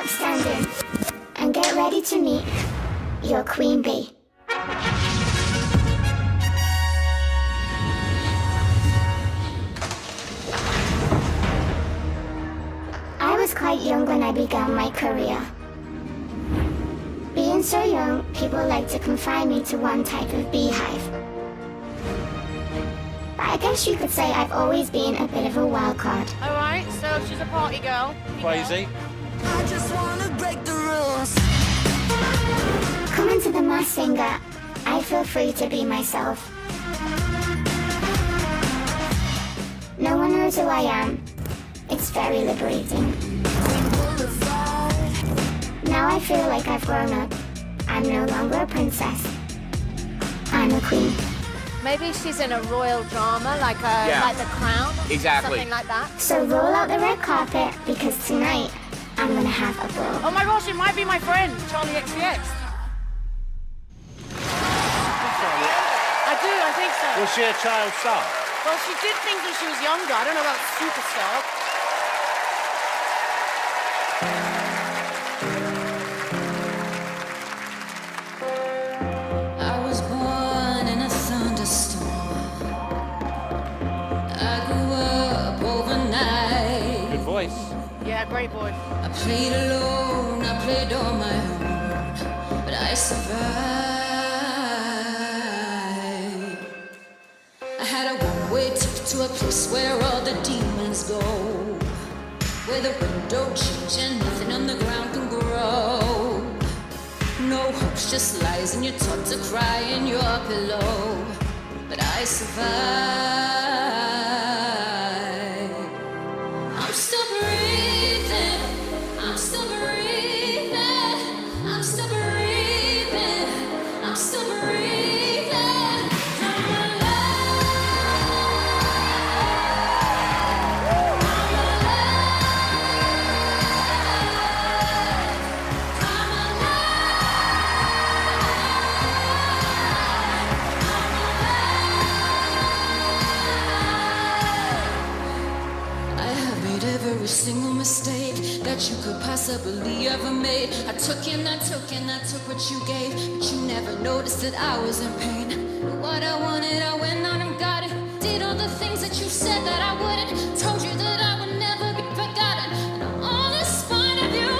upstanding and get ready to meet your queen bee. I was quite young when I began my career. Being so young, people like to confine me to one type of beehive. But I guess you could say I've always been a bit of a wild card. All right, so she's a party girl. Crazy. I just wanna break the rules. Coming to the Masked Singer, I feel free to be myself. No one knows who I am. It's very liberating. Now I feel like I've grown up. I'm no longer a princess. I'm a queen. Maybe she's in a royal drama, like The Crown. Exactly. Something like that. So roll out the red carpet, because tonight, I'm gonna have a ball. Oh my gosh, it might be my friend, Charlie XCX. I think so. Was she a child star? Well, she did things when she was younger. I don't know about superstar. I was born in a thunderstorm. I grew up overnight. Good voice. Yeah, great voice. I played alone, I played on my own, but I survived. I had a one-way ticket to a place where all the demons go, where the wind don't change and nothing on the ground can grow. No hope's just lies and you're taught to cry in your pillow, but I survived. I'm still breathing, I'm still breathing, I'm still breathing, I'm still breathing. I'm every single mistake that you could possibly ever made. I took and I took and I took what you gave, but you never noticed that I was in pain. What I wanted, I went out and got it. Did all the things that you said that I wouldn't. Told you that I would never be forgotten, and I'm all in spite of you.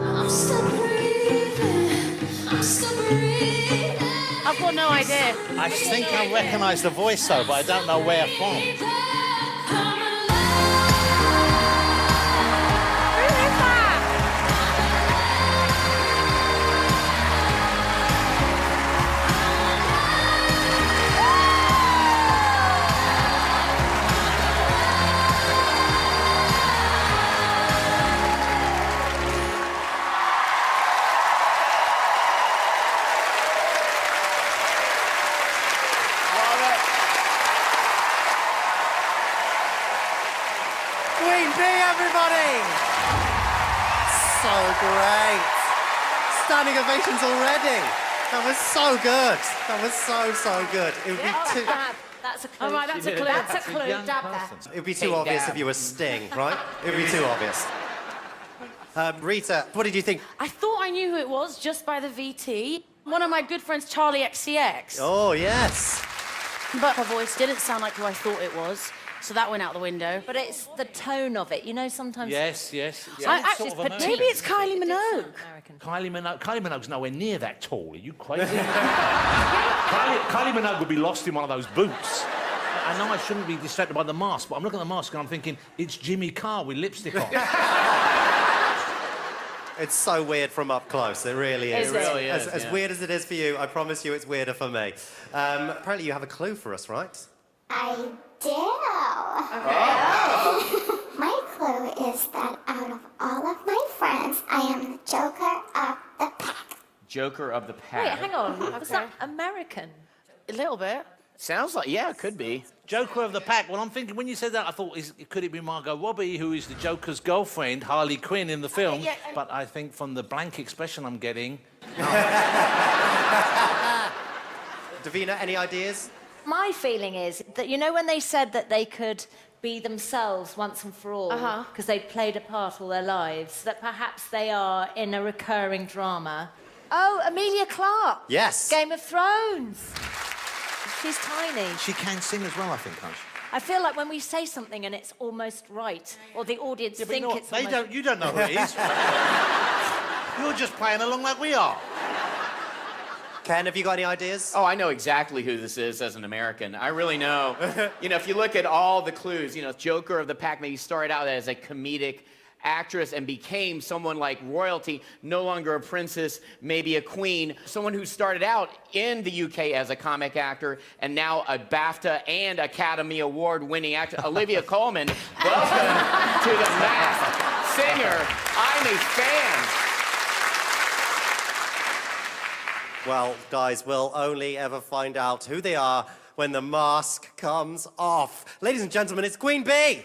I'm still breathing, I'm still breathing. I've got no idea. I think I recognise the voice though, but I don't know where from. Queen Bee, everybody! So great. Standing ovations already. That was so good. That was so good. It would be too... That's a clue. All right, that's a clue. That's a clue. Dab that. It would be too obvious if you were Sting, right? It would be too obvious. Rita, what did you think? I thought I knew who it was just by the VT. One of my good friends, Charlie XCX. Oh, yes. But her voice didn't sound like who I thought it was, so that went out the window. But it's the tone of it. You know, sometimes... Yes. Actually, maybe it's Kylie Minogue. Kylie Minogue's nowhere near that tall. Are you crazy? Kylie Minogue would be lost in one of those boots. I know I shouldn't be distracted by the mask, but I'm looking at the mask and I'm thinking, it's Jimmy Carr with lipstick on. It's so weird from up close. It really is. It really is, As weird as it is for you, I promise you it's weirder for me. Apparently you have a clue for us, right? I do. My clue is that out of all of my friends, I am the Joker of the pack. Joker of the pack. Wait, hang on. Was that American? A little bit. Sounds like, yeah, it could be. Joker of the pack. Well, I'm thinking, when you said that, I thought, could it be Margot Robbie, who is the Joker's girlfriend, Harley Quinn, in the film? Yeah, but I think from the blank expression I'm getting... Davina, any ideas? My feeling is that, you know, when they said that they could be themselves once and for all, because they played a part all their lives, that perhaps they are in a recurring drama. Oh, Emilia Clarke. Yes. Game of Thrones. She's tiny. She can sing as well, I think, can't she? I feel like when we say something and it's almost right, or the audience Yeah, but think you know what? it's They almost... don't. You don't know who it is. You're just playing along like we are. Ken, have you got any ideas? Oh, I know exactly who this is as an American. I really know. You know, if you look at all the clues, you know, Joker of the Pack, maybe started out as a comedic actress and became someone like royalty, no longer a princess, maybe a queen, someone who started out in the UK as a comic actor and now a BAFTA and Academy Award winning actor, Olivia Colman. Welcome to The Masked Singer. I'm a fan. Well, guys, we'll only ever find out who they are when the mask comes off. Ladies and gentlemen, it's Queen Bee.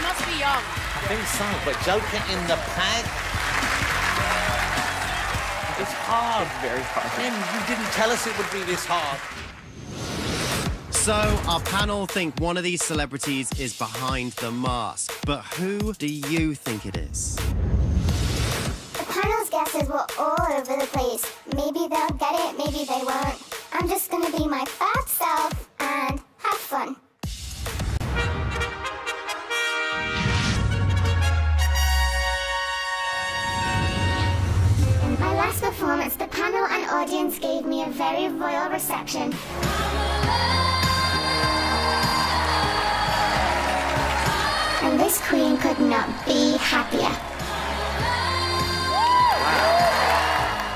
Must be young. I think so, but Joker in the Pack. It's hard. Very hard. Ken, you didn't tell us it would be this hard. So, our panel think one of these celebrities is behind the mask. But who do you think it is? The panel's guesses were all over the place. Maybe they'll get it, maybe they won't. I'm just gonna be my fat self and have fun. In my last performance, the panel and audience gave me a very royal reception. And this queen could not be happier.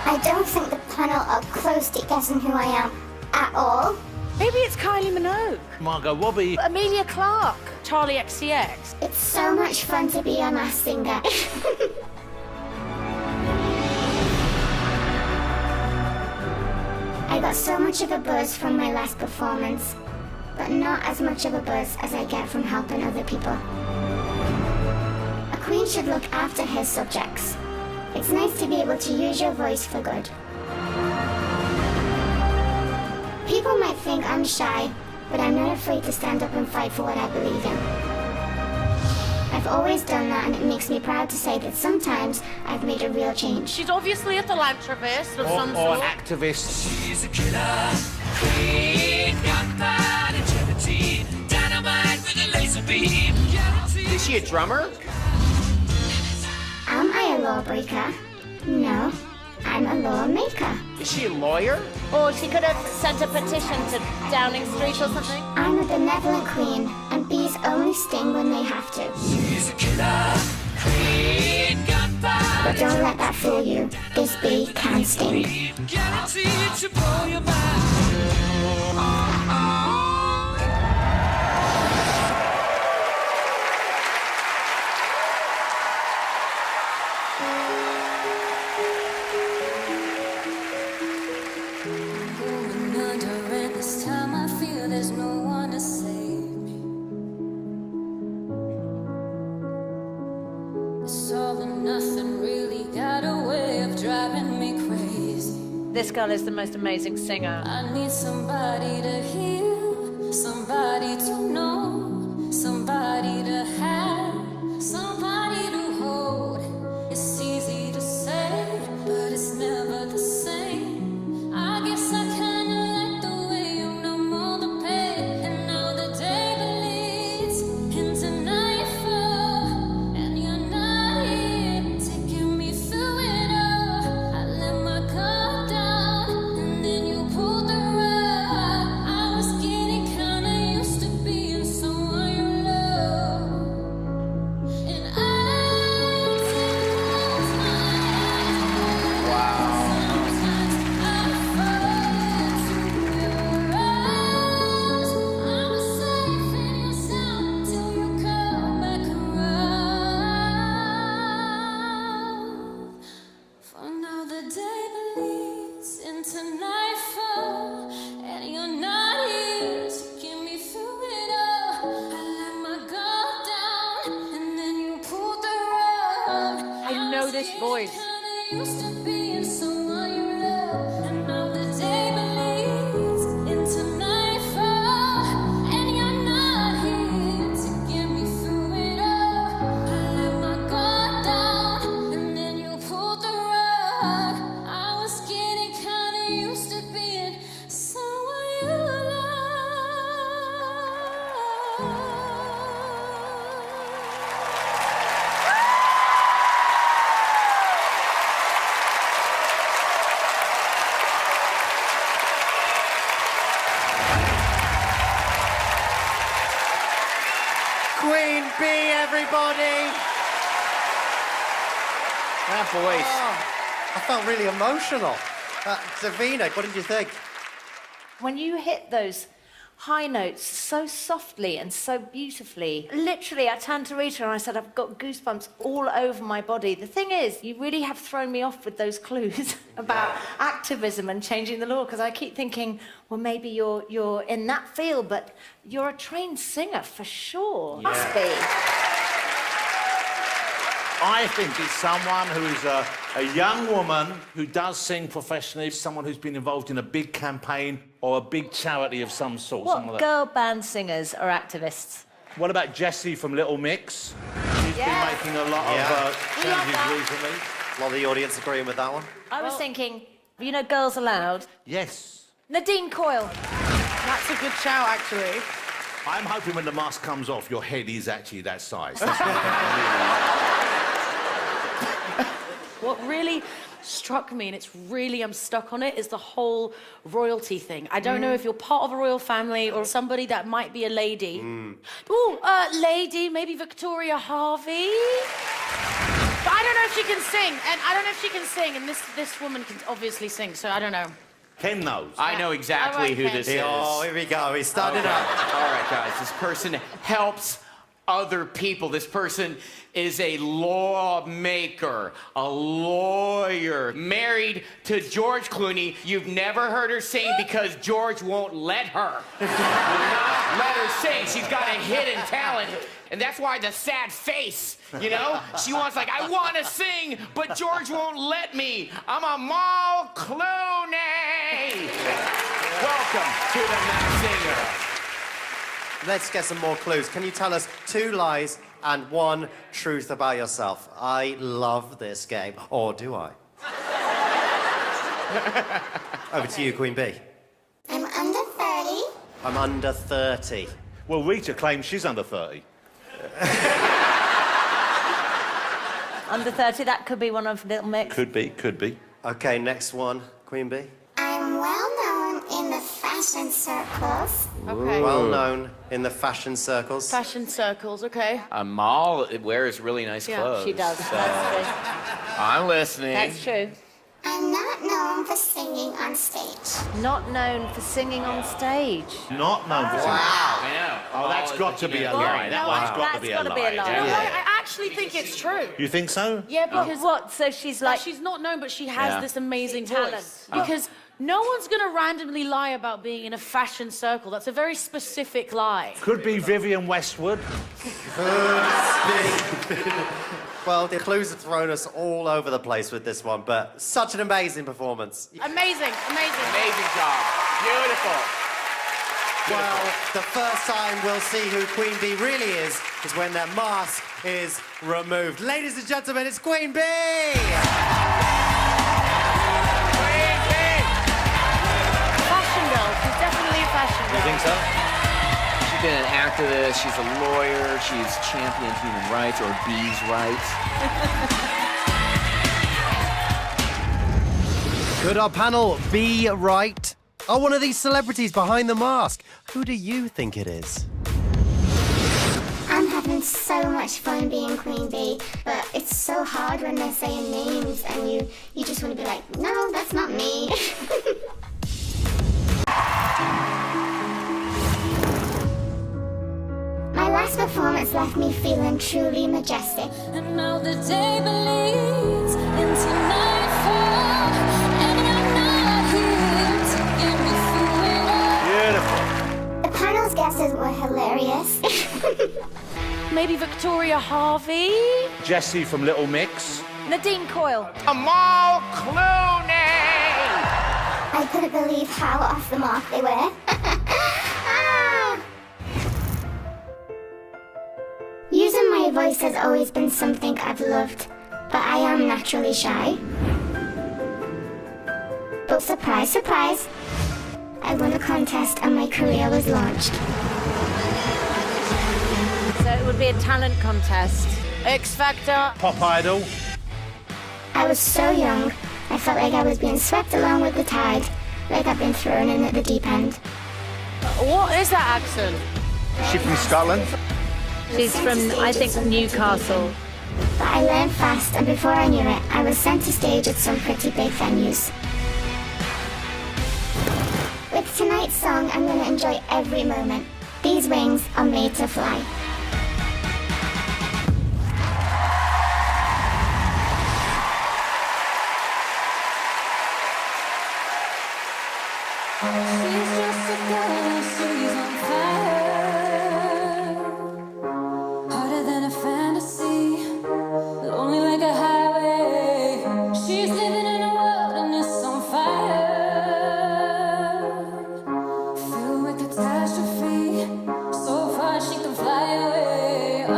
I don't think the panel are close to guessing who I am at all. Maybe it's Kylie Minogue. Margot Robbie. Emilia Clarke. Charlie XCX. It's so much fun to be a Masked Singer. I got so much of a buzz from my last performance, but not as much of a buzz as I get from helping other people. A queen should look after her subjects. It's nice to be able to use your voice for good. People might think I'm shy, but I'm not afraid to stand up and fight for what I believe in. I've always done that, and it makes me proud to say that sometimes I've made a real change. She's obviously a philanthropist of some Or sort. activist. She's a killer queen, gunpowder and gelatine, dynamite with a laser beam. Is she a drummer? Am I a lawbreaker? No, I'm a lawmaker. Is she a lawyer? Or she could have sent a petition to Downing Street or something. I'm a benevolent queen, and bees only sting when they have to. She's a killer queen, gunpowder. But don't let that fool you. This bee can sting. Guaranteed to blow your mind. Going under, and this time I feel there's no one to save me. This all or nothing really got a way of driving me crazy. This girl is the most amazing singer. I need somebody to hear, somebody to know, somebody to have, somebody to hold. It's easy to say, but it's never the same. I guess I kinda like the way you numb all the pain, and now the day bleeds into nightfall, and you're not here taking me through it all. I let my guard down, and then you pulled the rug. I was getting kinda used to being someone you love, and I sometimes I fall into your arms. I was safe in your sound till you come back around. For now the day bleeds into nightfall, and you're not here to get me through it all. I let my guard down, and then you pulled the rug. I know this voice. used to being someone you love. And now the day bleeds into nightfall, and you're not here to get me through it all. I let my guard down, and then you pulled the rug. I was getting kinda used to being someone you love. Queen Bee, everybody! That voice. I felt really emotional. Davina, what did you think? When you hit those high notes so softly and so beautifully, literally, I turned to Rita and I said, I've got goosebumps all over my body. The thing is, you really have thrown me off with those clues about activism and changing the law, because I keep thinking, well, maybe you're in that field, but you're a trained singer for sure. Yeah. Must be. I think it's someone who's a young woman who does sing professionally, someone who's been involved in a big campaign or a big charity of some sort. something What like that. girl band singers are activists? What about Jessie from Little Mix? She's Yes. been making a lot Yeah. of changes recently. A lot of the audience agreeing with that one. I was thinking, you know, Girls Aloud? Yes. Nadine Coyle. That's a good shout, actually. I'm hoping when the mask comes off, your head is actually that size. What really struck me, and it's really, I'm stuck on it, is the whole royalty thing. I don't know if you're part of a royal family or somebody that might be a lady. Ooh, lady, maybe Victoria Harvey. But I don't know if she can sing, and this woman can obviously sing, so I don't know. Ken knows. I know exactly All right, who Ken. this is. Oh, here we go. He's started Okay. up. All right, guys. This person helps other people. This person is a lawmaker, a lawyer, married to George Clooney. You've never heard her sing because George won't let her. Will not let her sing. She's got a hidden talent. And that's why the sad face, you know? She wants, like, I want to sing, but George won't let me. I'm Amal Clooney. Welcome to the Masked Singer. Let's get some more clues. Can you tell us 2 lies and 1 truth about yourself? I love this game. Or do I? Over to you, Queen Bee. I'm under 30. I'm under 30. Well, Rita claims she's under 30. Under 30, that could be one of Little Mix. Could be, could be. Okay, next one, Queen Bee. I'm well known in the fashion circles. Okay. Well known in the fashion circles. Fashion circles, okay. Amal wears really nice clothes. She does. So That's I'm listening. true. That's true. I'm not known for singing on stage. Not known for singing on stage. Not known for singing. I know. Oh, that's got to be a lie. That No, one's got to that's be a gotta lie. be a lie. No, Yeah. I actually think it's true. You think so? Yeah, because What? So she's like, she's not known, but she has Yeah. this amazing Talent. voice. Because no one's going to randomly lie about being in a fashion circle. That's a very specific lie. Could be Vivienne Westwood. Well, the clues have thrown us all over the place with this one, but such an amazing performance. Amazing, amazing. Amazing job. Beautiful. Well, the first time we'll see who Queen Bee really is when their mask is removed. Ladies and gentlemen, it's Queen Bee! Fashion girl. She's definitely a fashion girl. You think so? She's been an activist, she's a lawyer, she's championed human rights or bees' rights. Could our panel be right? Are one of these celebrities behind the mask? Who do you think it is? I'm having so much fun being Queen Bee, but it's so hard when they're saying names and you just want to be like, no, that's not me. My last performance left me feeling truly majestic. And now the day bleeds into nightfall, and you're not here to get me through it all. Beautiful. The panel's guesses were hilarious. Maybe Victoria Harvey? Jessie from Little Mix. Nadine Coyle. Amal Clooney! I couldn't believe how off the mark they were. Ah. Using my voice has always been something I've loved, but I am naturally shy. But surprise, surprise, I won a contest and my career was launched. So it would be a talent contest. X Factor. Pop Idol. I was so young, I felt like I was being swept along with the tide, like I've been thrown in at the deep end. What is that accent? She from Scotland? She's from, I think, Newcastle. But I learned fast, and before I knew it, I was sent to stage at some pretty big venues. With tonight's song, I'm going to enjoy every moment. These wings are made to fly. She's just a girl and she's on fire. Harder than a fantasy, lonely like a highway. She's living in a world and it's on fire. Filled with catastrophe, so far she can fly away. Oh,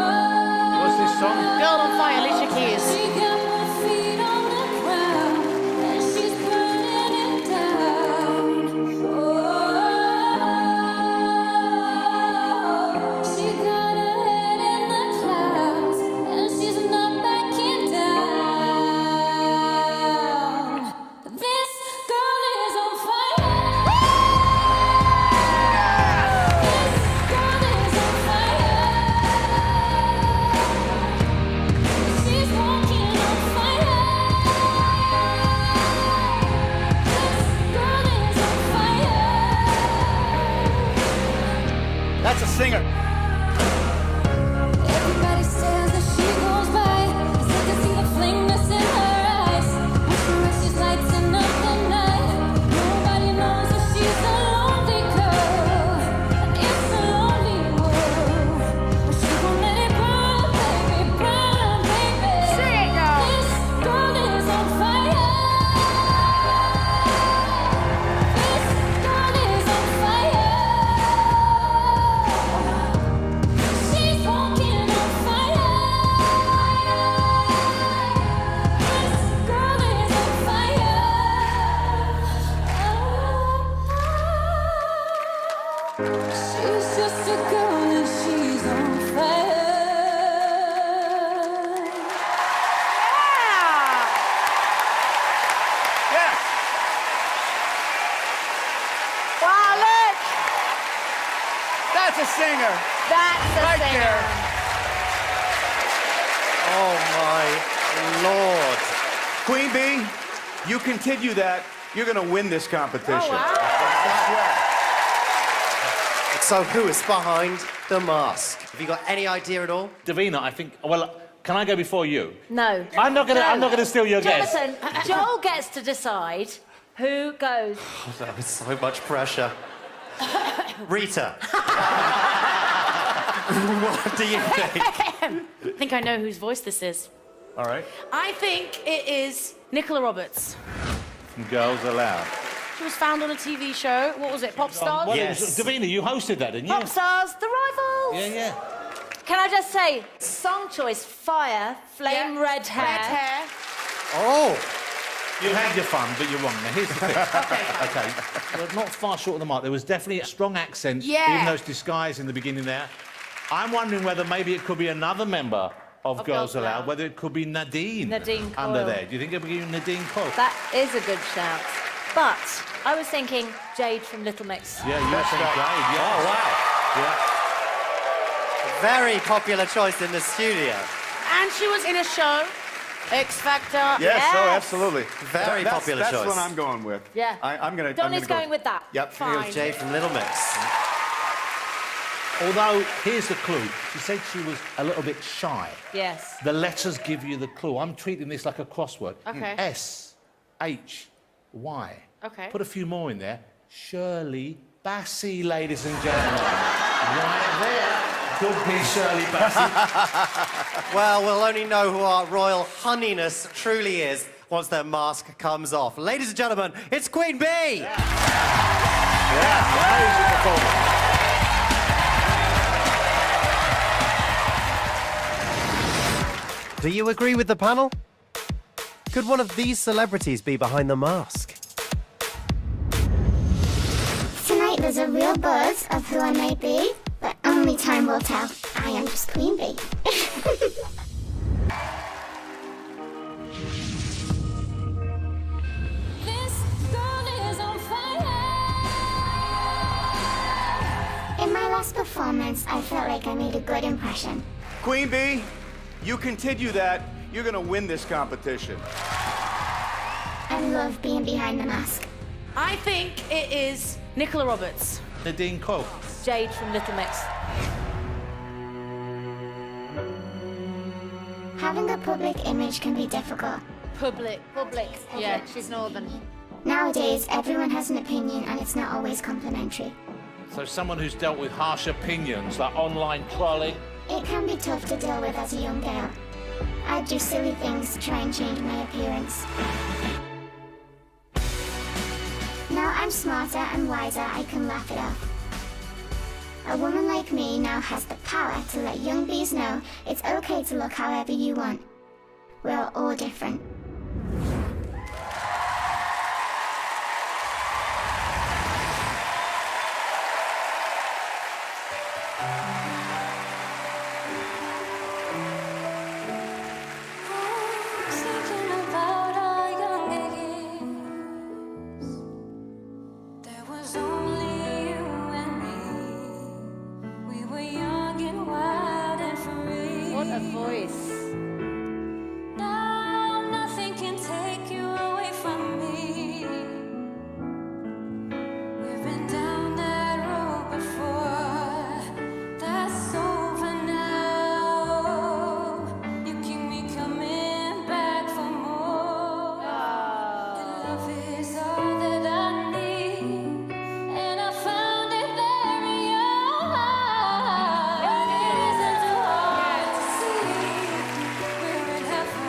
What's this song? Girl on Fire, Alicia Keys. she got my feet on the ground and she's burning it down. She got her head in the clouds and she's not backing down. This girl is on fire. This girl is on fire. She's walking on fire. This girl is on fire. That's a singer. Everybody says that she goes by. Cause they can see the flameless in her eyes. With her eyes, she's lighting up the night. Nobody knows that she's a lonely girl. And it's a lonely world. But she gon' let it burn, baby, burn, baby. Sing it, girl. This girl is on fire. This girl is on fire. She's walking on fire. This girl is on fire. She's just a girl and she's on fire. Yes. Wow, look. That's a singer. That's a Right singer. there. Oh my lord. Queen Bee, you continue that, you're going to win this competition. Oh, wow. So who is behind the mask? Have you got any idea at all? Davina, I think. Well, can I go before you? No. I'm not gonna. No. I'm not gonna steal your guess. Jonathan, Joel gets to decide who goes. That was so much pressure. Rita. What do you think? I think I know whose voice this is. All right. I think it is Nicola Roberts. From Girls Aloud. She was found on a TV show. What was it? Pop Stars? Well, Yes. it was, Davina, you hosted that, didn't you? Pop Stars, The Rivals. Yeah, yeah. Can I just say, song choice, Fire, Flame Yeah. Red Hair. Red hair. Oh, You had your fun, but you're wrong. Now, here's the thing. Okay. Well, not far short of the mark. There was definitely a strong accent, Yeah. even though it's disguised in the beginning there. I'm wondering whether maybe it could be another member of Girls Aloud, whether it could be Nadine. Nadine under Coyle. there. Do you think it would be Nadine Coyle? That is a good shout. But I was thinking Jade from Little Mix. Yeah, you think Jade, yeah. oh wow. Yeah. Very popular choice in the studio. And she was in a show, X Factor. Yes, oh, Yes. absolutely. Very popular that's choice. what I'm going with. Yeah. I'm going to. Donnie's going with that. Yep. Here goes Fine. Jade from Little Mix. Although, here's the clue. She said she was a little bit shy. Yes. The letters give you the clue. I'm treating this like a crossword. Okay. S-H-Y. Okay. Put a few more in there. Shirley Bassey, ladies and gentlemen. Right there. Could be Shirley Bassey. Well, we'll only know who our royal honeyness truly is once their mask comes off. Ladies and gentlemen, it's Queen Bee! Yeah, amazing performance. Do you agree with the panel? Could one of these celebrities be behind the mask? Tonight there's a real buzz of who I may be, but only time will tell. I am just Queen Bee. This girl is on fire. In my last performance, I felt like I made a good impression. Queen Bee, you continue that, you're gonna win this competition. I love being behind the mask. I think it is Nicola Roberts. Nadine Coe. Jade from Little Mix. Having a public image can be difficult. Public. Yeah, she's northern. Nowadays, everyone has an opinion and it's not always complimentary. So someone who's dealt with harsh opinions, like online trolling. It can be tough to deal with as a young girl. I do silly things to try and change my appearance. Now I'm smarter and wiser, I can laugh it off. A woman like me now has the power to let young bees know it's okay to look however you want. We're all different. Thinking about our young days. There was only you and me. We were young and wild and free. What a voice. Now nothing can take you away from me. We've been down that road before. That's over now. You keep me coming back for more. Love is all that I need, and I found it there in your heart. It isn't too hard to see. We're in heaven.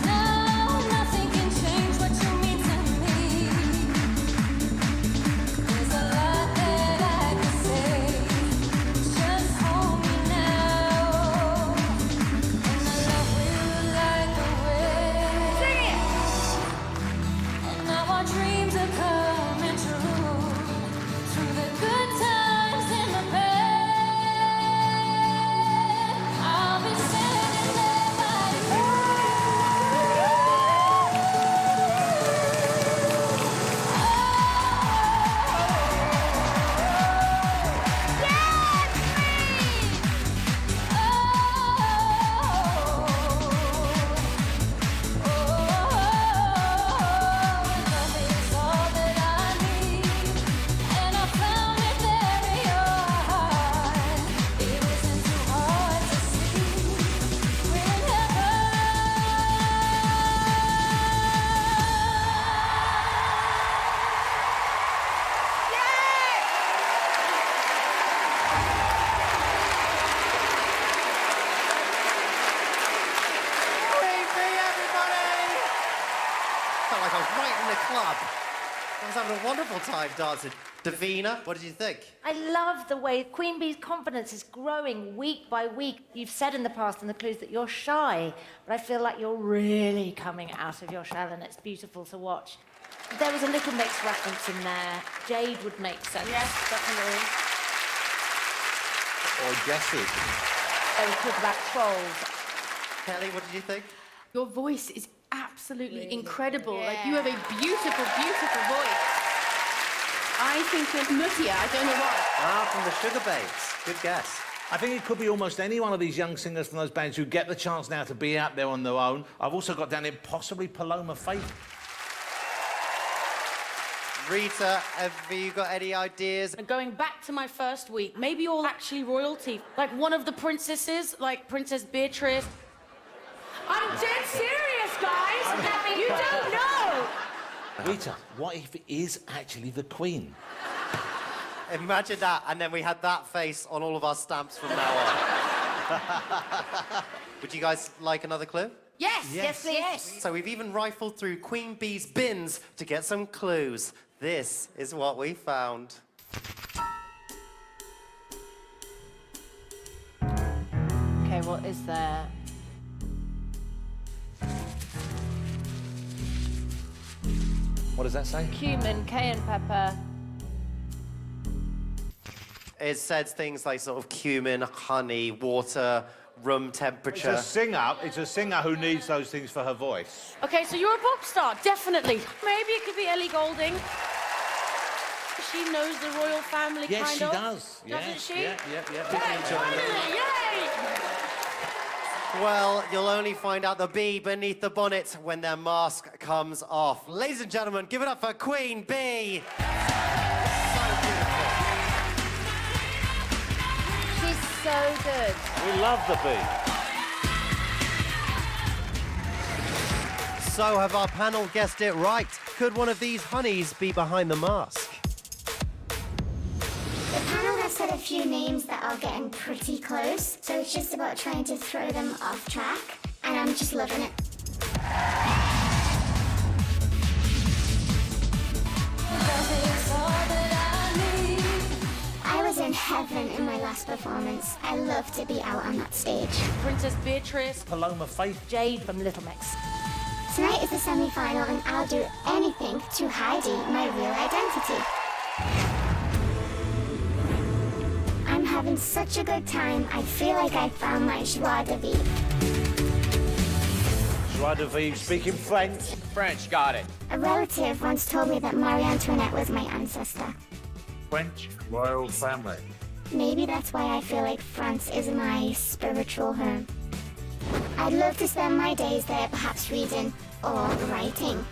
Now nothing can change what you mean to me. There's a lot that I can say. Just hold me now, and I love you like the way. And now our dreams are coming true. Through the good times and the bad, I'll be standing there by you. Queen Bee, everybody! Felt like I was right in the club. I was having a wonderful time dancing. Davina, what did you think? I love the way Queen Bee's confidence is growing week by week. You've said in the past in the clues that you're shy, but I feel like you're really coming out of your shell, and it's beautiful to watch. There was a Little Mix reference in there. Jade would make sense. Yes, definitely. Or Jessie. They were talking about trolls. Kelly, what did you think? Your voice is absolutely incredible. Yeah. Like, you have a beautiful, beautiful voice. I think you're nuttier. I don't know why. Ah, from the Sugar Babes. Good guess. I think it could be almost any one of these young singers from those bands who get the chance now to be out there on their own. I've also got down here possibly Paloma Faith. Rita, have you got any ideas? Going back to my first week, maybe you're actually royalty. Like one of the princesses, like Princess Beatrice. I'm dead serious, guys. You don't know. Rita, what if it is actually the Queen? Imagine that, and then we had that face on all of our stamps from now on. Would you guys like another clue? Yes, please. So we've even rifled through Queen Bee's bins to get some clues. This is what we found. Okay, what is there? What does that say? Cumin, cayenne pepper. It says things like sort of cumin, honey, water, room temperature. It's a singer who needs those things for her voice. Okay, so you're a pop star, definitely. Maybe it could be Ellie Goulding. She knows the royal family, Yes, kind she of. does. Doesn't she? Yeah. Hey, finally, yay! Well, you'll only find out the bee beneath the bonnet when their mask comes off. Ladies and gentlemen, give it up for Queen Bee. She's so good. We love the bee. So have our panel guessed it right? Could one of these honeys be behind the mask? The panel has said a few names that are getting pretty close, so it's just about trying to throw them off track, and I'm just loving it. I was in heaven in my last performance. I love to be out on that stage. Princess Beatrice. Paloma Faith. Jade from Little Mix. Tonight is the semi-final, and I'll do anything to hide my real identity. I'm having such a good time. I feel like I found my joie de vivre. Joie de vivre, speaking French. French, got it. A relative once told me that Marie Antoinette was my ancestor. French royal family. Maybe that's why I feel like France is my spiritual home. I'd love to spend my days there, perhaps reading or writing.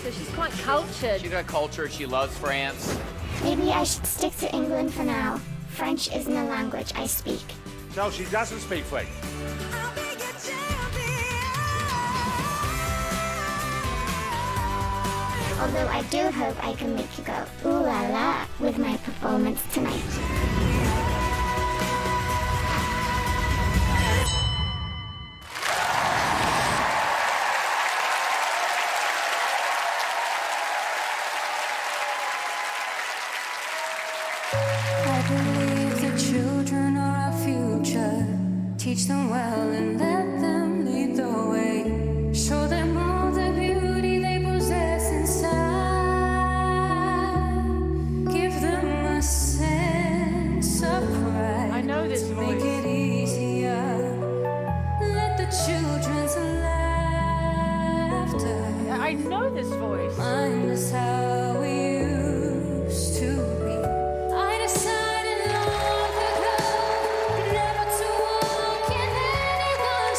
So she's quite cultured. She's got culture. She loves France. Maybe I should stick to England for now. French isn't a language I speak. No, she doesn't speak French. Although I do hope I can make you go ooh la la with my performance tonight. I believe the children are our future. Teach them well and let them lead the way. Show them all the beauty they possess inside. Give them a sense of pride. I know this to voice. make it easier. Let the children's laughter I know this voice. remind us how we used to be. I decided long ago never to walk in anyone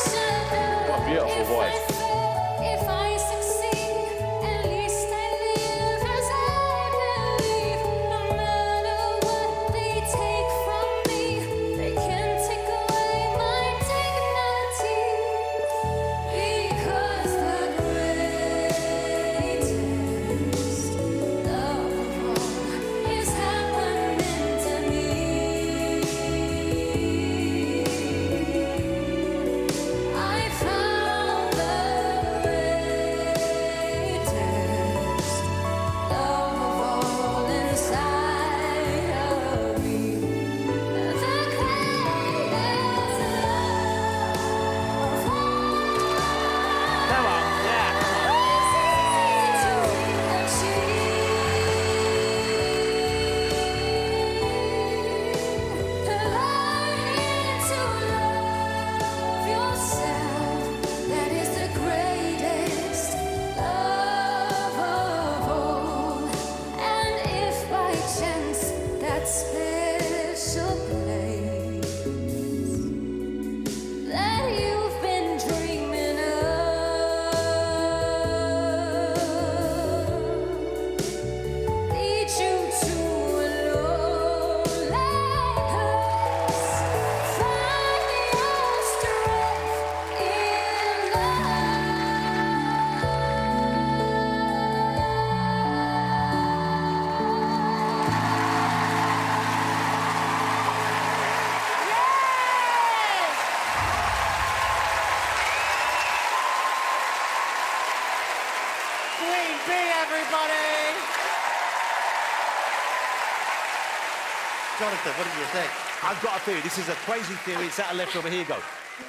Jonathan, what do you think? I've got a theory. This is a crazy theory. It's out left over here. Go.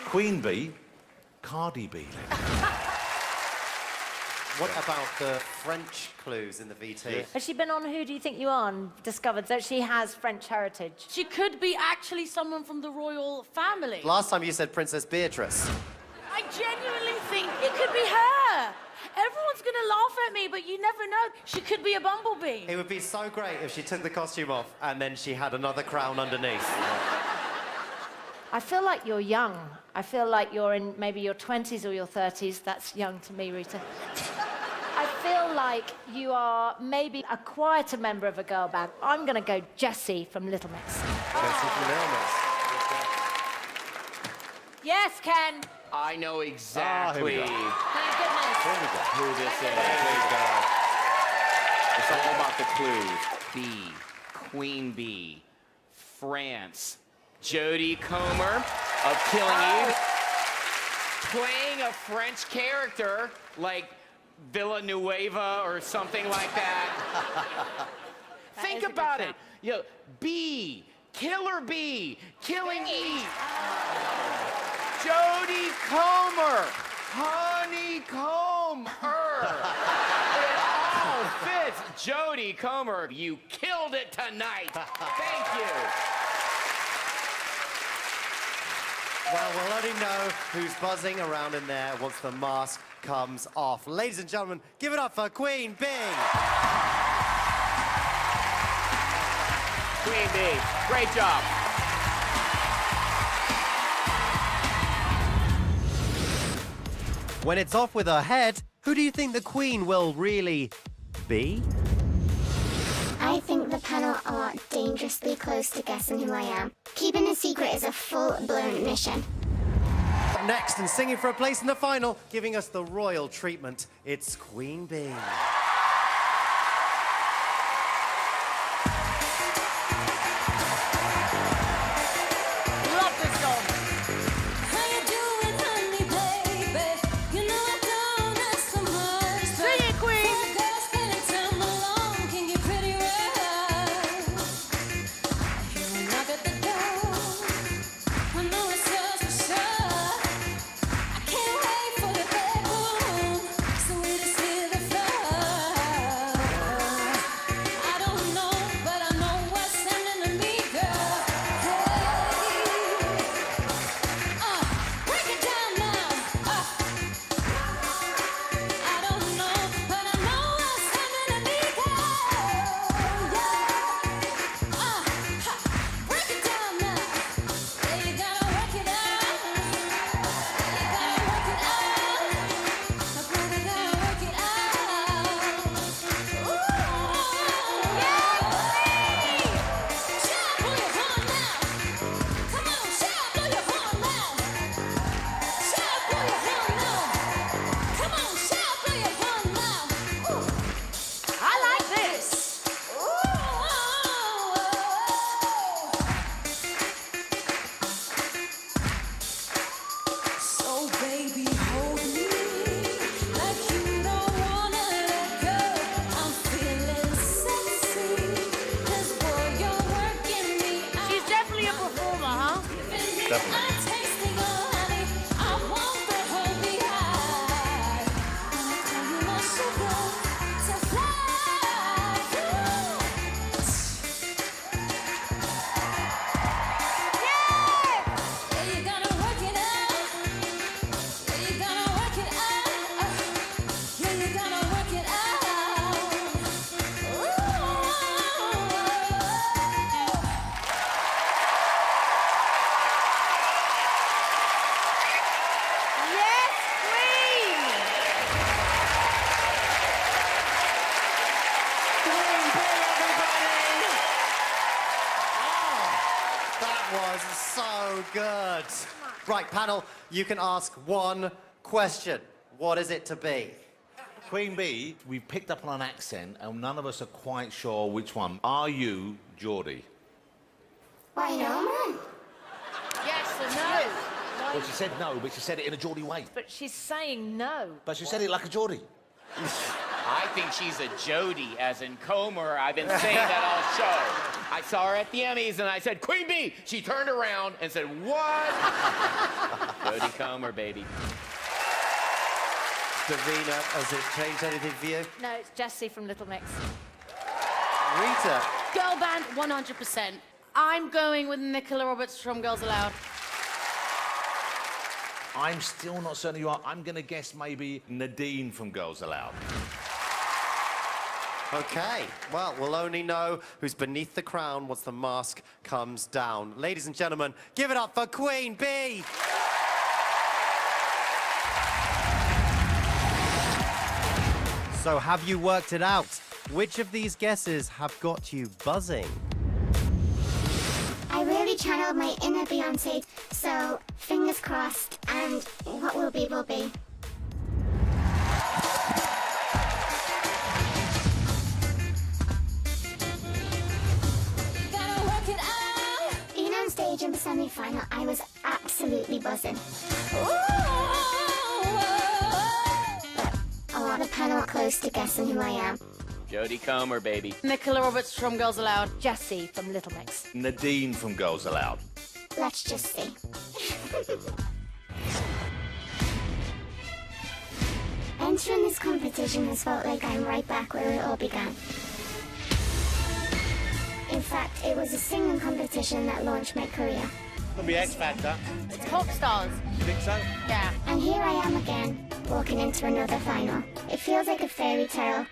Queen Bee, Cardi B. What about the French clues in the VT? Has she been on Who Do You Think You Are and discovered that she has French heritage? She could be actually someone from the royal family. Last time you said Princess Beatrice. I genuinely think it could be her. Everyone's gonna laugh at me, but you never know. She could be a bumblebee. It would be so great if she took the costume off and then she had another crown underneath. I feel like you're young. I feel like you're in maybe your 20s or your 30s. That's young to me, Rita. I feel like you are maybe a quieter member of a girl band. I'm going to go Jessie from Little Mix. Jessie from Little Mix. Yes, Ken. I know exactly Thank goodness. who this is. It's all about the clues. Bee, Queen Bee, France, Jodie Comer of Killing Eve, playing a French character like Villanueva or something like that. Think about it. You know, Bee, Killer Bee, Killing Eve. Jodie Comer, Honeycomb her. It all fits. Jodie Comer, you killed it tonight. Thank you. Well, we'll only know who's buzzing around in there once the mask comes off. Ladies and gentlemen, give it up for Queen Bee. Queen Bee, great job. When it's off with her head, who do you think the Queen will really be? I think the panel are dangerously close to guessing who I am. Keeping a secret is a full-blown mission. Up next and singing for a place in the final, giving us the royal treatment, it's Queen Bee. Love this song. How you doing, honey, baby? You know I don't ask for much. Sing it, Queen. For a girl spending time alone can get pretty rough. Hear a knock at the door. I know it's yours for sure. I can't wait for the bedroom so we can see the floor. I don't know, but I know what's happening to me, girl. Break it down now. I don't know, but I know what's happening to me, girl. Break it down now. Yeah, you gotta work it out. You gotta work it out. Brother, gotta work it out. Ooh, shout, blow your horn now. Come on, shout, blow your horn now. Shout, blow your horn now. Come on, shout, blow your horn now. I like this. So baby, hold me like you don't wanna let go. I'm feeling sexy, 'cause boy, you're working me out. She's definitely a performer, huh? Definitely. I'm tasting your honey. I want the whole behind. I'ma call you my sugar to fly. Yeah, you gotta work it out. Yeah, you gotta work it out. Yeah, you gotta work it out. Yes, Queen. That was so good. Right, panel, you can ask one question. What is it to be? Queen Bee, we've picked up on an accent and none of us are quite sure which one. Are you Geordie? Why, no, man. Yes and no. Well, she said no, but she said it in a Geordie way. But she's saying no. But she said it like a Geordie. I think she's a Jodie, as in Comer. I've been saying that all show. I saw her at the Emmys, and I said, Queen Bee! She turned around and said, what? Jodie Comer, baby. Davina, has it changed anything for you? No, it's Jessie from Little Mix. Rita? Girl band, 100%. I'm going with Nicola Roberts from Girls Aloud. I'm still not certain you are. I'm going to guess maybe Nadine from Girls Aloud. Okay, well, we'll only know who's beneath the crown once the mask comes down. Ladies and gentlemen, give it up for Queen Bee! So have you worked it out? Which of these guesses have got you buzzing? I really channeled my inner Beyonce, so fingers crossed, and what will be, will be. Being on stage in the semi-final, I was absolutely buzzing. But a lot of panel are close to guessing who I am. Jodie Comer, baby. Nicola Roberts from Girls Aloud. Jessie from Little Mix. Nadine from Girls Aloud. Let's just see. Entering this competition has felt like I'm right back where it all began. In fact, it was a singing competition that launched my career. Could be X Factor. It's Pop Stars. You think so? Yeah. And here I am again, walking into another final. It feels like a fairy tale.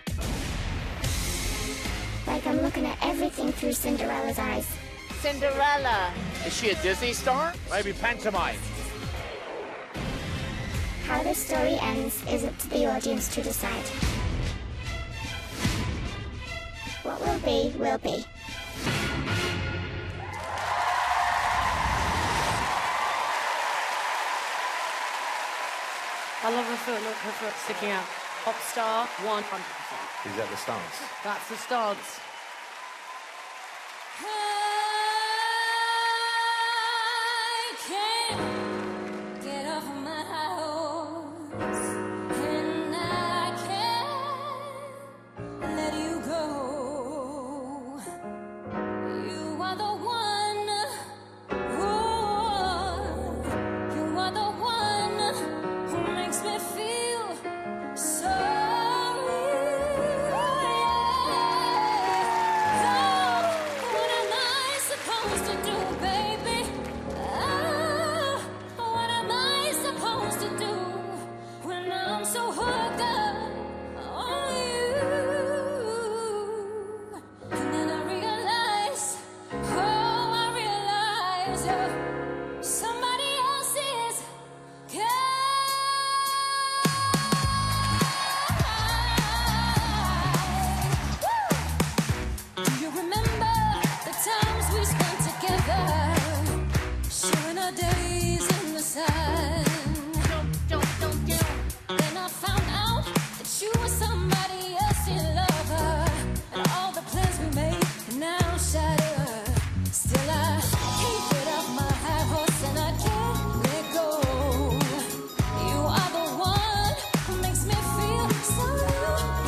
Like I'm looking at everything through Cinderella's eyes. Cinderella. Is she a Disney star? Maybe pantomime. How this story ends is up to the audience to decide. What will be, will be. I love her foot. Look, her foot sticking out. Pop star, 100%. Is that the stance? That's the stance. I can't get off my horse, and I can't let you go. You are the one, oh, you are the one who makes me feel sorry. What am I supposed to do, baby? What am I supposed to do when I'm so hooked up on you? And then I realize, oh, I realize you're somebody else's guy. Do you remember the times we spent together, sharing our days in the sun? Then I found out that you were somebody else's lover, and all the plans we made are now shattered. Still I can't get off my high horse, and I can't let go. You are the one who makes me feel so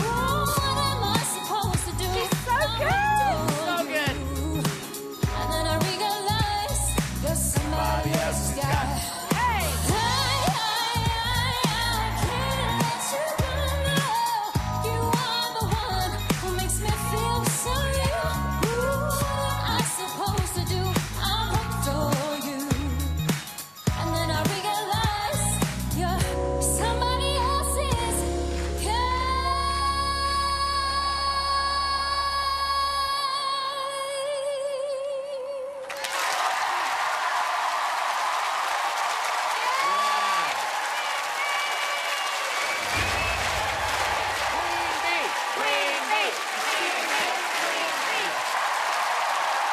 wrong. What am I supposed to do? She's so good. So good. And then I realize you're somebody else's guy. Hey. I can't let you go now. You are the one who makes me feel so real. What am I supposed to do? I'm hooked on you. And then I realize you're somebody else's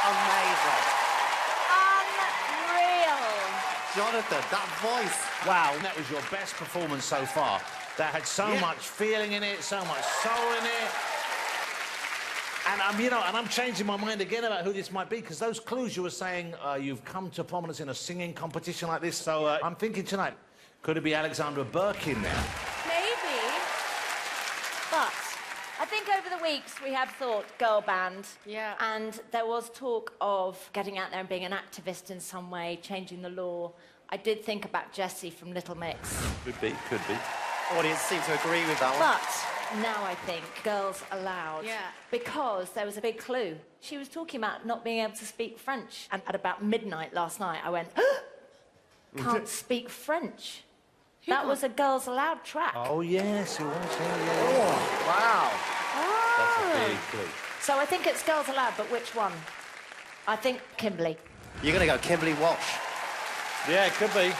Amazing. Unreal. Jonathan, that voice. Wow, that was your best performance so far. That had so much feeling in it, so much soul in it. And I'm changing my mind again about who this might be, because those clues you were saying, you've come to prominence in a singing competition like this. So I'm thinking tonight, could it be Alexandra Birkin there? Maybe. But weeks we have thought girl band. Yeah. And there was talk of getting out there and being an activist in some way, changing the law. I did think about Jessie from Little Mix. Could be, could be. Audience seem to agree with that one. But now I think Girls Aloud. Yeah. Because there was a big clue. She was talking about not being able to speak French. And at about midnight last night, I went, can't speak French. That was a Girls Aloud track. Oh, yes, it was. Yeah. Oh, wow. That's a big clue. So I think it's Girls Aloud, but which one? I think Kimberly. You're going to go Kimberly Walsh. Yeah, it could be.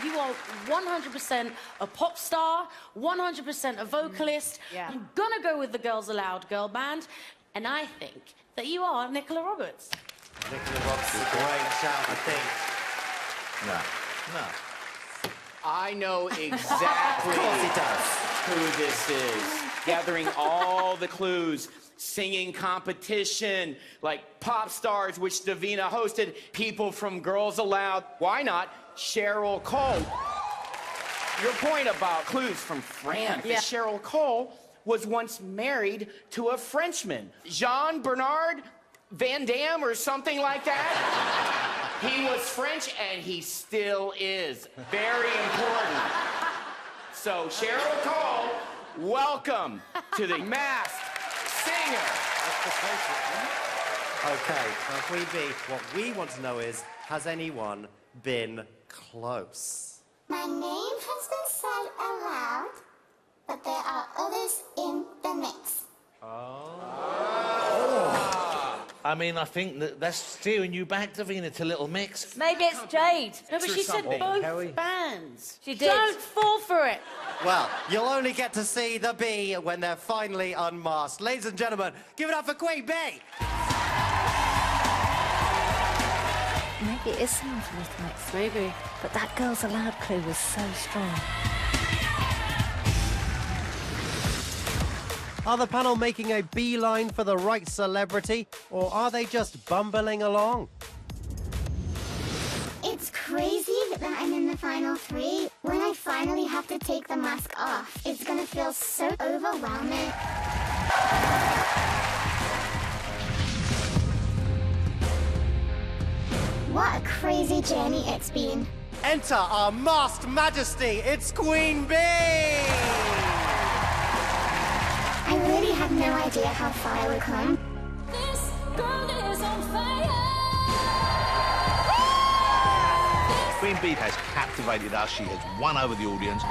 You are 100% a pop star, 100% a vocalist. Yeah. I'm gonna go with the Girls Aloud girl band, and I think that you are Nicola Roberts. Nicola Roberts is a great shout, I think. No. I know exactly Of course he does. who this is. Gathering all the clues, singing competition, like Pop Stars, which Davina hosted, people from Girls Aloud. Why not Cheryl Cole? Your point about clues from France. Yeah. Cheryl Cole was once married to a Frenchman, Jean Bernard Van Damme or something like that. He was French and he still is. Very important. So Cheryl Cole, welcome to the Masked Singer. Okay, now Queen B, what we want to know is, has anyone been close? My name has been said aloud, but there are others in the mix. I mean, I think that's steering you back, Davina, to Little Mix. Maybe it's Jade. No, but she said something. both Harry? bands. She did. Don't fall for it. Well, you'll only get to see the B when they're finally unmasked. Ladies and gentlemen, give it up for Queen B! Maybe it is someone from Little Mix. Maybe. But that Girls Aloud clue was so strong. Are the panel making a beeline for the right celebrity, or are they just bumbling along? It's crazy that I'm in the final three. When I finally have to take the mask off, it's gonna feel so overwhelming. What a crazy journey it's been. Enter our masked majesty, it's Queen B! I really had no idea how far I would come. This girl is on fire. Queen Bee has captivated us. She has won over the audience.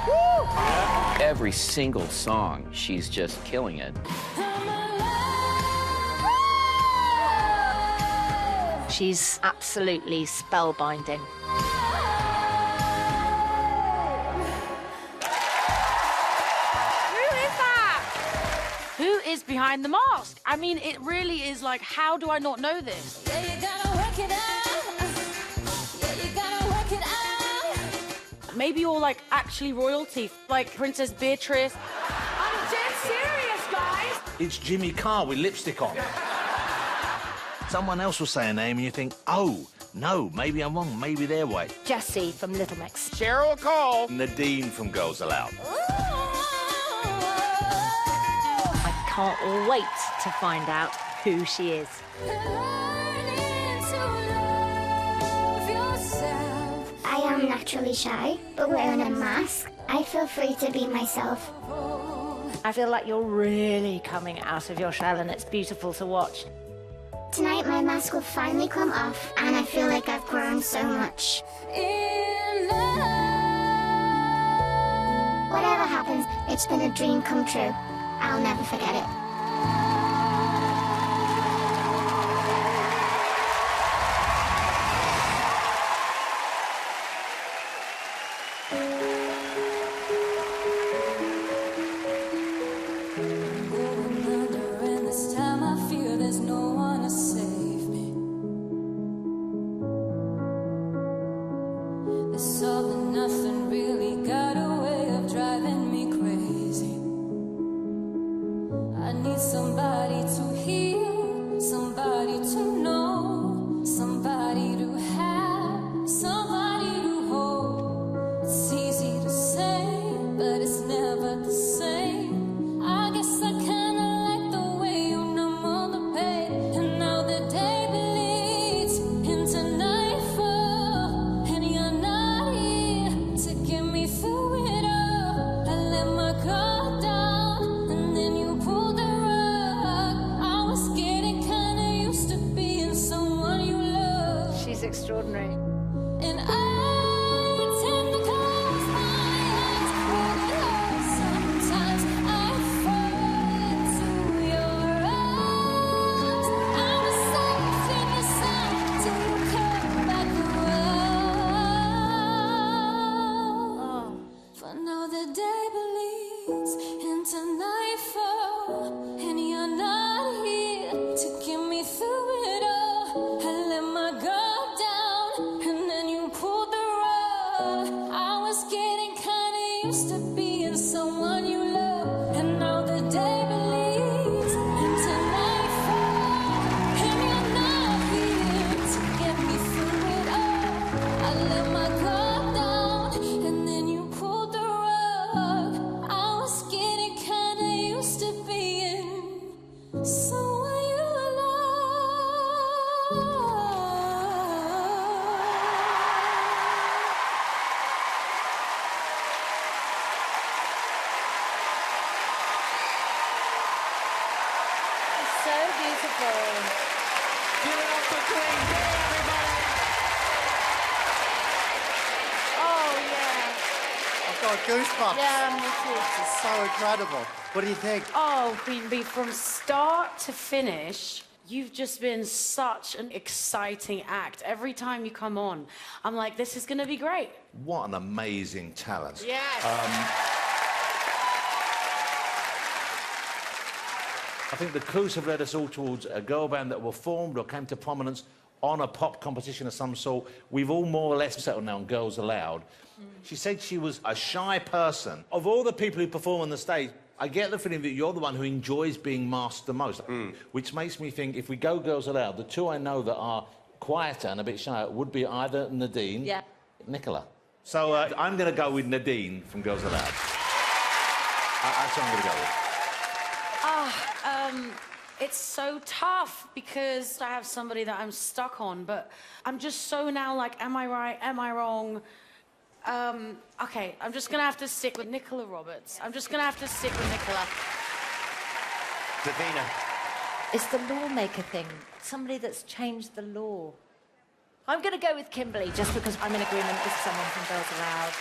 Every single song, she's just killing it. She's absolutely spellbinding. Who is behind the mask? I mean, it really is like, how do I not know this? Yeah, you gotta work it out. Yeah, you gotta work it out. Maybe you're like actually royalty, like Princess Beatrice. I'm dead serious, guys. It's Jimmy Carr with lipstick on. Someone else will say a name and you think, oh, no, maybe I'm wrong, maybe they're right. Jessie from Little Mix. Cheryl Cole. Nadine from Girls Aloud. I can't wait to find out who she is. I am naturally shy, but wearing a mask, I feel free to be myself. I feel like you're really coming out of your shell and it's beautiful to watch. Tonight my mask will finally come off, and I feel like I've grown so much. Whatever happens, it's been a dream come true. I'll never forget it. Nothing really got a way of driving me crazy. I need somebody to hear, somebody to know, somebody to have, somebody to hold. It's easy to say, but it's never the same. I guess I kinda like the way extraordinary. And I tend to close my eyes when it hurts. Sometimes I fall into your arms. I'm a safe in the sun till you come back around. For now the day bleeds into nightfall, and you're not here to get me through it all. I let my guard down, and then you pulled the rug. I was getting kinda used to being someone you love, and now the day bleeds into nightfall, and you're not here to get me through it all. I let my guard down, and then you pulled the rug. I was getting kinda used to being someone you So beautiful. Give it up for Queen Bee, everybody! Oh, yeah. I've got goosebumps. Yeah, me too. This is so incredible. What do you think? Oh, Queen Bee, from start to finish, you've just been such an exciting act. Every time you come on, I'm like, this is going to be great. What an amazing talent. Yes. I think the clues have led us all towards a girl band that were formed or came to prominence on a pop competition of some sort. We've all more or less settled now on Girls Aloud. She said she was a shy person. Of all the people who perform on the stage, I get the feeling that you're the one who enjoys being masked the most, which makes me think if we go Girls Aloud, the two I know that are quieter and a bit shy would be either Nadine, Nicola. So I'm going to go with Nadine from Girls Aloud. That's what I'm going to go with. It's so tough because I have somebody that I'm stuck on, but I'm just so now like, am I right? Am I wrong? Okay, I'm just gonna have to stick with Nicola Roberts. I'm just gonna have to stick with Nicola. Davina. It's the lawmaker thing. Somebody that's changed the law. I'm going to go with Kimberly just because I'm in agreement with someone from Girls Aloud.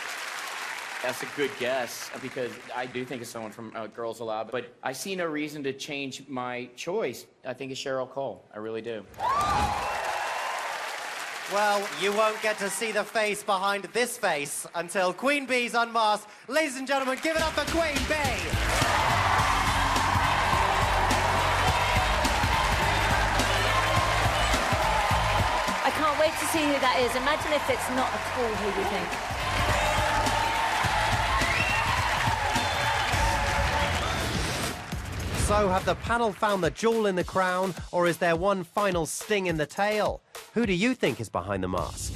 That's a good guess because I do think it's someone from Girls Aloud, but I see no reason to change my choice. I think it's Cheryl Cole. I really do. Well, you won't get to see the face behind this face until Queen Bee's unmasked. Ladies and gentlemen, give it up for Queen Bee! I can't wait to see who that is. Imagine if it's not at all who you think. So, have the panel found the jewel in the crown, or is there one final sting in the tail? Who do you think is behind the mask?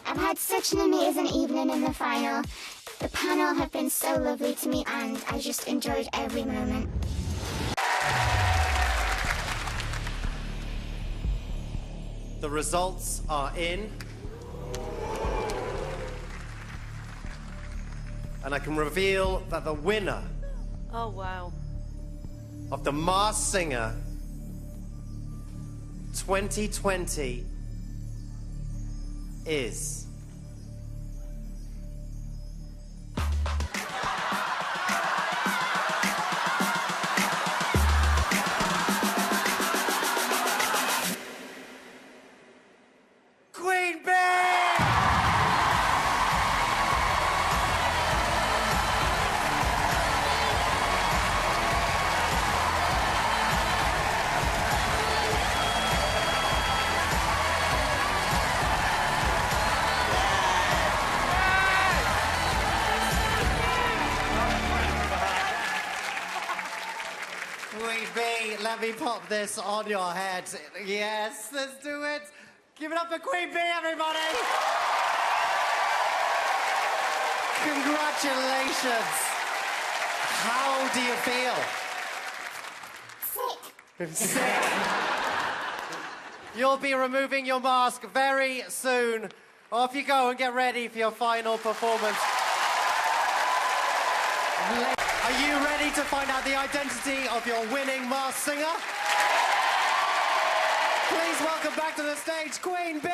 I've had such an amazing evening in the final. The panel have been so lovely to me and I just enjoyed every moment. The results are in. And I can reveal that the winner Oh, wow. of the Masked Singer 2020 is... Queen Bee! Queen Bee, let me pop this on your head. Yes, let's do it. Give it up for Queen Bee, everybody! Congratulations! How do you feel? Sick. You'll be removing your mask very soon. Off you go and get ready for your final performance. Are you ready to find out the identity of your winning Masked Singer? Please welcome back to the stage, Queen Bee!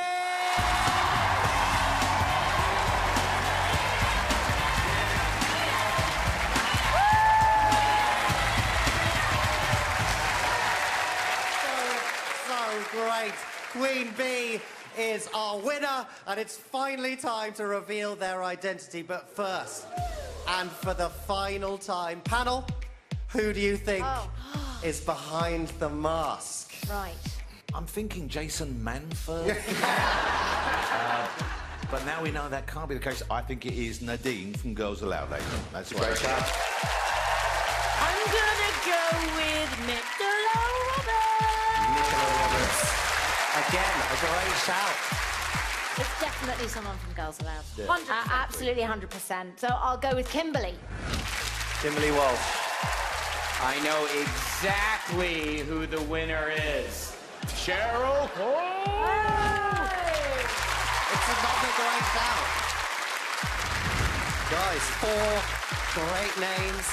So great. Queen Bee is our winner, and it's finally time to reveal their identity. But first, and for the final time, panel, who do you think is behind the mask? Right. I'm thinking Jason Manford. But now we know that can't be the case. I think it is Nadine from Girls Aloud, ladies. That's right. I'm gonna go with Nicola Roberts. Nicola Roberts. Again, a great shout. It's definitely someone from Girls Aloud. Yeah. 100%. Absolutely 100%. So I'll go with Kimberly. Kimberly Walsh. I know exactly who the winner is. Cheryl Cole! It's another great shout. Guys, 4 great names.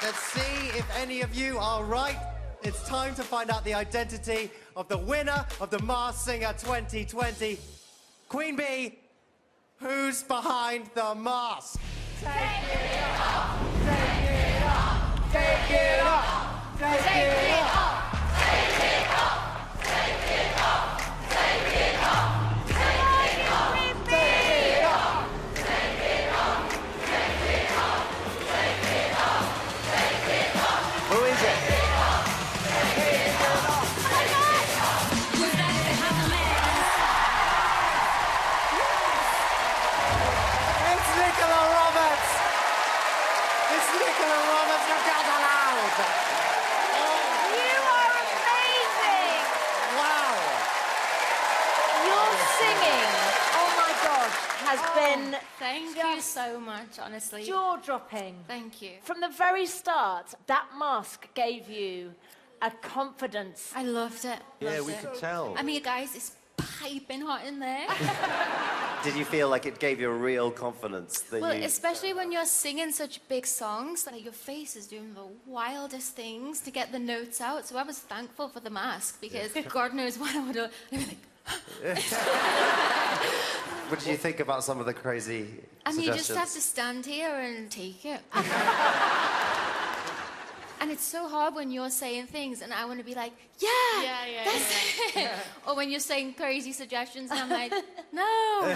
Let's see if any of you are right. It's time to find out the identity of the winner of the Masked Singer 2020. Queen Bee, who's behind the mask? Take it off! Take it off! Take it off! Take it off! Take it off! Take it off! Take it off! Take it off! Take it off! Take it off! Take it off! Take it off! Take it off! Who is it? It's Nicola Roberts! It's Nicola Roberts from Girls Aloud! You are amazing! Wow! Your singing, oh my gosh, has been Thank you so much, honestly. jaw-dropping. Thank you. From the very start, that mask gave you a confidence. I loved it. Yeah, Loved we it. could tell. I mean, guys, it's piping hot in there. Did you feel like it gave you a real confidence that Well, you... especially when you're singing such big songs, like your face is doing the wildest things to get the notes out. So I was thankful for the mask because God knows what I would have. I'd be like, What did you think about some of the crazy and you suggestions? just have to stand here and take it. And it's so hard when you're saying things and I want to be like, that's it. Or when you're saying crazy suggestions and I'm like, no.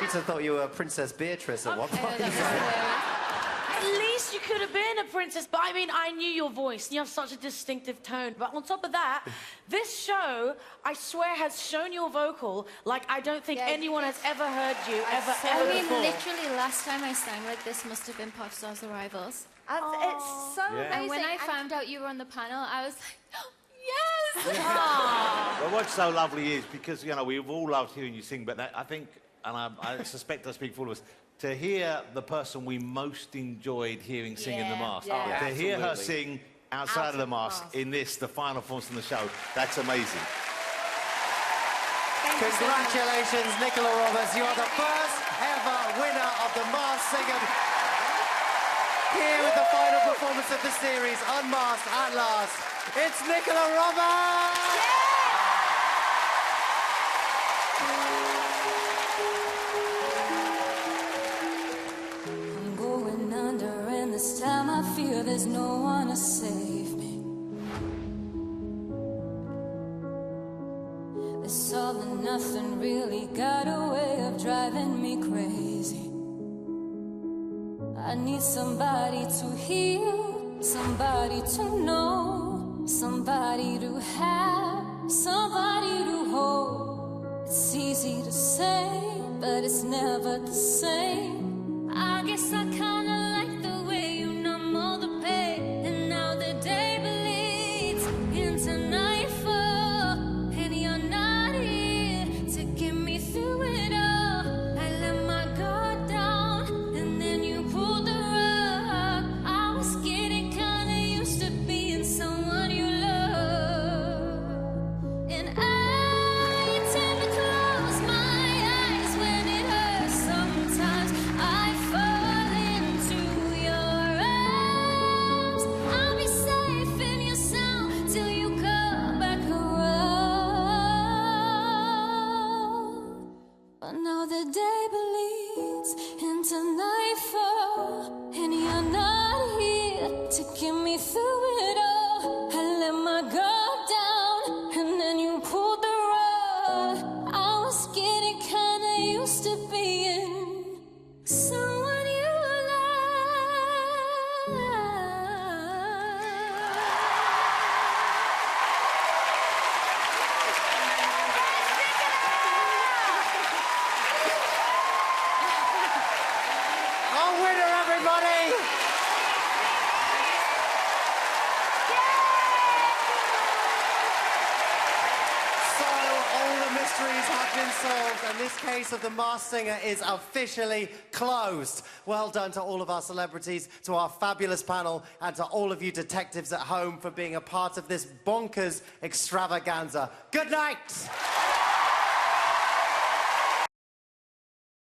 Peter thought you were Princess Beatrice at one point. At least you could have been a princess. But I mean, I knew your voice. You have such a distinctive tone. But on top of that, this show, I swear, has shown your vocal like I don't think anyone has ever heard you ever I mean, before. literally, last time I sang like this must have been Pop Stars Arrivals. It's so amazing. And when I found out you were on the panel, I was like, yes! Well, what's so lovely is because, you know, we've all loved hearing you sing, but that, I think, and I suspect I speak for all of us, to hear the person we most enjoyed hearing sing in The Mask, to hear her sing outside of The Mask in this, the final performance in the show, that's amazing. Congratulations, Nicola Roberts. You are the first ever winner of the Masked Singer. Here with the final performance of the series, Unmasked at Last, it's Nicola Roberts! I'm going under, and this time I feel there's no one to save me. This all and nothing really got a way of driving me crazy. I need somebody to heal, somebody to know, somebody to have, somebody to hold. It's easy to say, but it's never the same. I guess I kinda like the way you numb all the pain, and now the day bleeds into nightfall, and you're not here to get me through it all. I let my guard down, and then you pulled the rug. I was getting kinda used to being someone you love, and I tend to close my eyes when it hurts. Sometimes I fall into But now the day bleeds into nightfall, and you're not here to get me through it all. I let my guard down, and then you pulled the rug. I was getting kinda used to being someone you love. Our winner, everybody! So, all the mysteries have been solved, and this case of the Masked Singer is officially closed. Well done to all of our celebrities, to our fabulous panel, and to all of you detectives at home for being a part of this bonkers extravaganza. Good night!